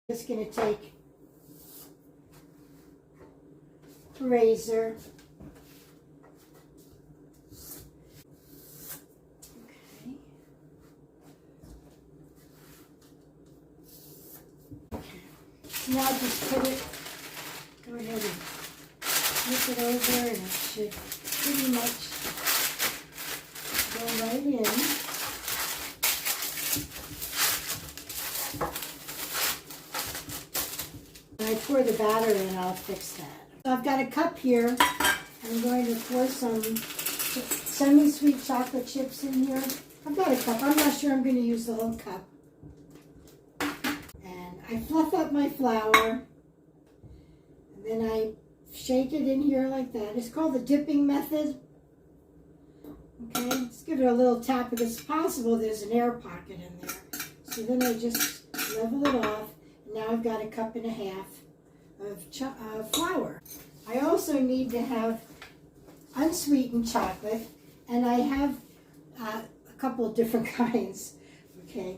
Just going to take a razor. Okay. Now just put it, go ahead and flip it over, and it should pretty much go right in. When I pour the batter in, I'll fix that. So I've got a cup here. I'm going to pour some semi-sweet chocolate chips in here. I've got a cup. I'm not sure I'm going to use the whole cup. And I fluff up my flour. And then I shake it in here like that. It's called the dipping method. Okay, let's give it a little tap because it's possible there's an air pocket in there. So then I just level it off. And now I've got a cup and a half of flour. I also need to have unsweetened chocolate, and I have a couple of different kinds. Okay,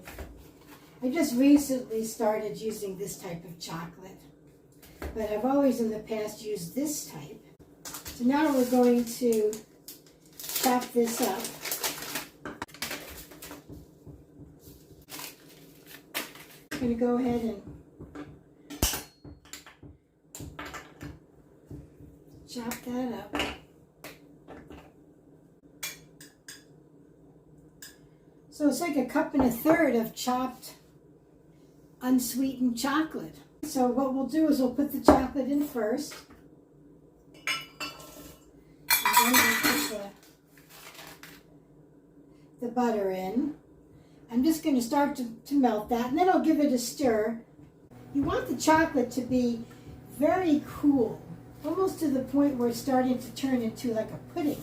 I just recently started using this type of chocolate, but I've always in the past used this type. So now we're going to chop this up. I'm going to go ahead and chop that up. So it's like a cup and a third of chopped unsweetened chocolate. So what we'll do is we'll put the chocolate in first. And then we'll put the butter in. I'm just going to start to melt that, and then I'll give it a stir. You want the chocolate to be very cool, almost to the point where it's starting to turn into like a pudding.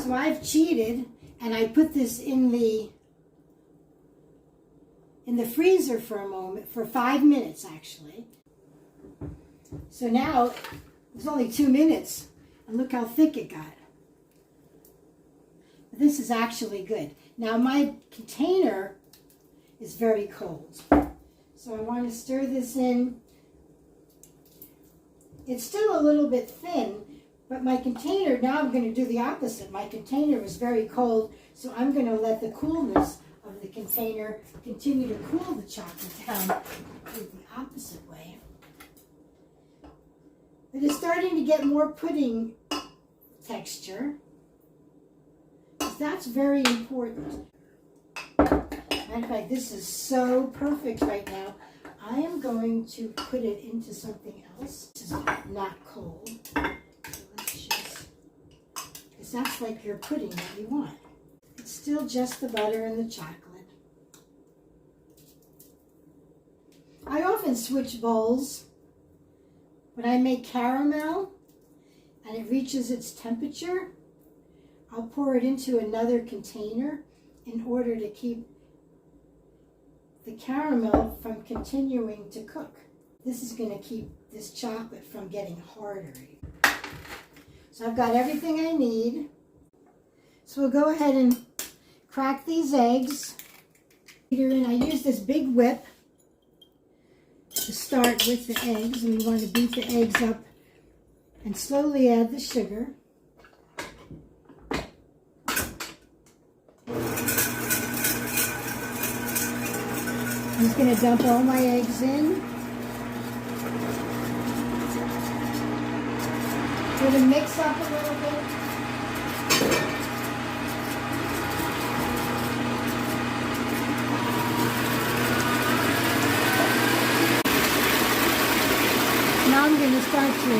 So I've cheated, and I put this in the freezer for a moment, for 5 minutes actually. So now it's only 2 minutes, and look how thick it got. This is actually good. Now my container is very cold, so I want to stir this in. It's still a little bit thin, but my container, now I'm going to do the opposite. My container is very cold, so I'm going to let the coolness of the container continue to cool the chocolate down the opposite way. It is starting to get more pudding texture. That's very important. Matter of fact, this is so perfect right now. I am going to put it into something else. This is not cold. So let's just, because that's like your pudding that you want. It's still just the butter and the chocolate. I often switch bowls. When I make caramel and it reaches its temperature, I'll pour it into another container in order to keep the caramel from continuing to cook. This is going to keep this chocolate from getting harder. So I've got everything I need. So we'll go ahead and crack these eggs. I use this big whip to start with the eggs, and we want to beat the eggs up and slowly add the sugar. I'm just going to dump all my eggs in. Going to mix up a little bit. Now I'm going to start to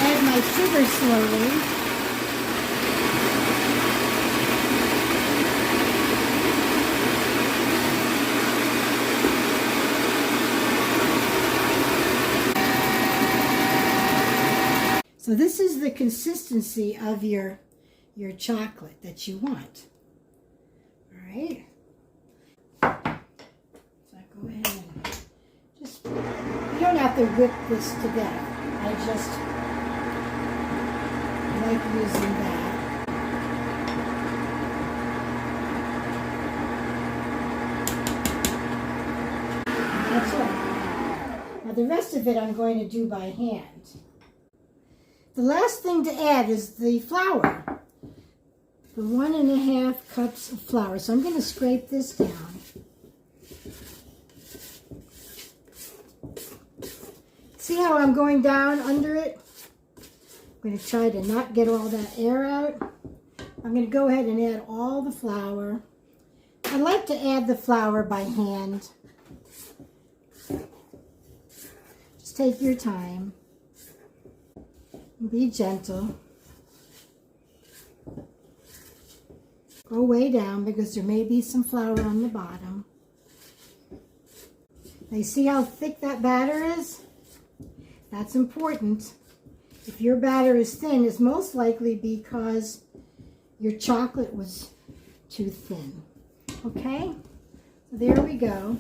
add my sugar slowly. So this is the consistency of your chocolate that you want. All right. So I go ahead and just, you don't have to whip this to death. I just like using that. That's all. Now the rest of it I'm going to do by hand. The last thing to add is the flour. The 1.5 cups of flour. So I'm going to scrape this down. See how I'm going down under it? I'm going to try to not get all that air out. I'm going to go ahead and add all the flour. I like to add the flour by hand. Just take your time. Be gentle. Go way down because there may be some flour on the bottom. Now you see how thick that batter is? That's important. If your batter is thin, it's most likely because your chocolate was too thin. Okay? So there we go.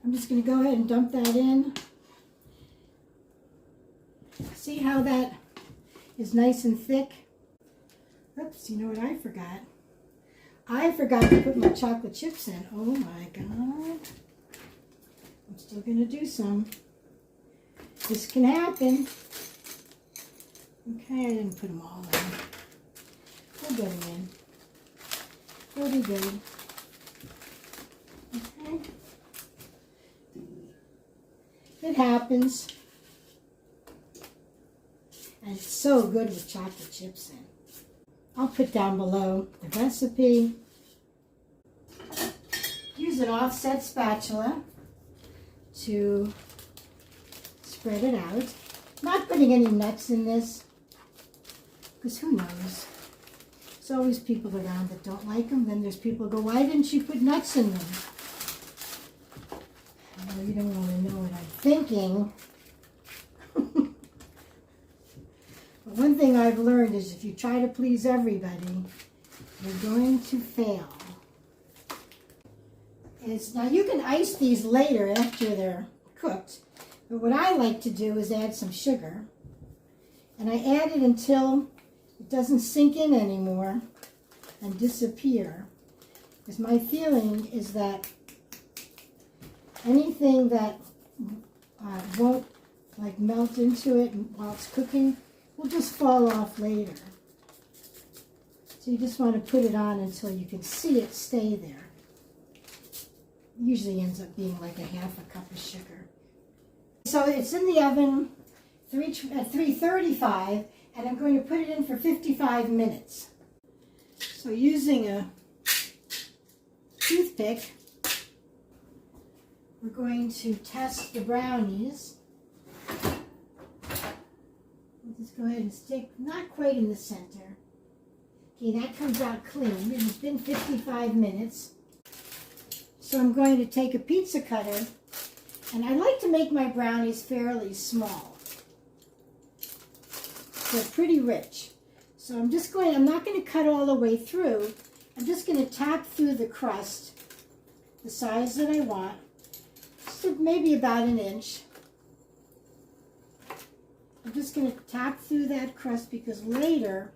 I'm just going to go ahead and dump that in. See how that is nice and thick? Oops, you know what I forgot? I forgot to put my chocolate chips in. Oh my God. I'm still going to do some. This can happen. Okay, I didn't put them all in. We'll get them in. It'll be good. Okay. It happens. And it's so good with chocolate chips in. I'll put down below the recipe. Use an offset spatula to spread it out. Not putting any nuts in this, because who knows? There's always people around that don't like them. Then there's people who go, why didn't you put nuts in them? Well, you don't want to know what I'm thinking. But one thing I've learned is if you try to please everybody, you're going to fail. Now you can ice these later after they're cooked. But what I like to do is add some sugar. And I add it until it doesn't sink in anymore and disappear. Because my feeling is that anything that won't like melt into it while it's cooking will just fall off later. So you just want to put it on until you can see it stay there. Usually ends up being like 1/2 cup of sugar. So it's in the oven at 335, and I'm going to put it in for 55 minutes. So using a toothpick, we're going to test the brownies. We'll just go ahead and stick, not quite in the center. Okay, that comes out clean, and it's been 55 minutes. So I'm going to take a pizza cutter, and I like to make my brownies fairly small. They're pretty rich. So I'm not going to cut all the way through. I'm just going to tap through the crust, the size that I want, just maybe about 1 inch. I'm just going to tap through that crust because later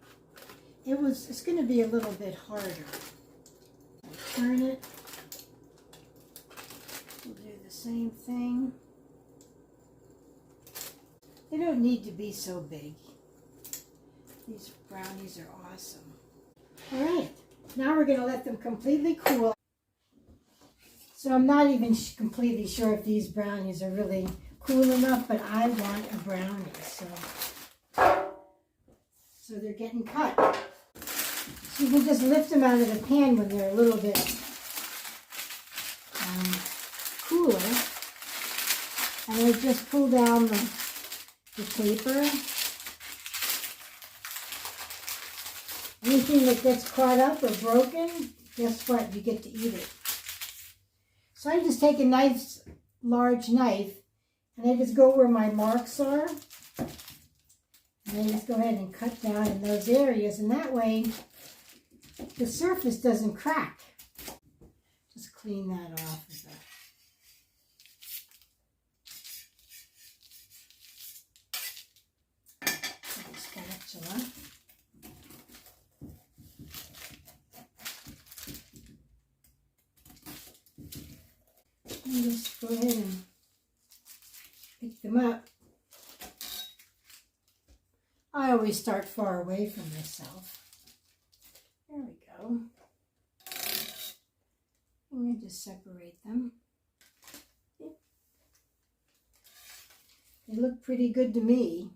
it's going to be a little bit harder. I'll turn it. We'll do the same thing. They don't need to be so big. These brownies are awesome. All right, now we're going to let them completely cool. So I'm not even completely sure if these brownies are really cool enough, but I want a brownie. So they're getting cut. So you can just lift them out of the pan when they're a little bit cooler. And I just pull down the paper. Anything that gets caught up or broken, guess what? You get to eat it. So I just take a large knife, and I just go where my marks are. And I just go ahead and cut down in those areas, and that way the surface doesn't crack. Just clean that off with a spatula. And just go ahead and them up. I always start far away from myself. There we go. And you just separate them. They look pretty good to me.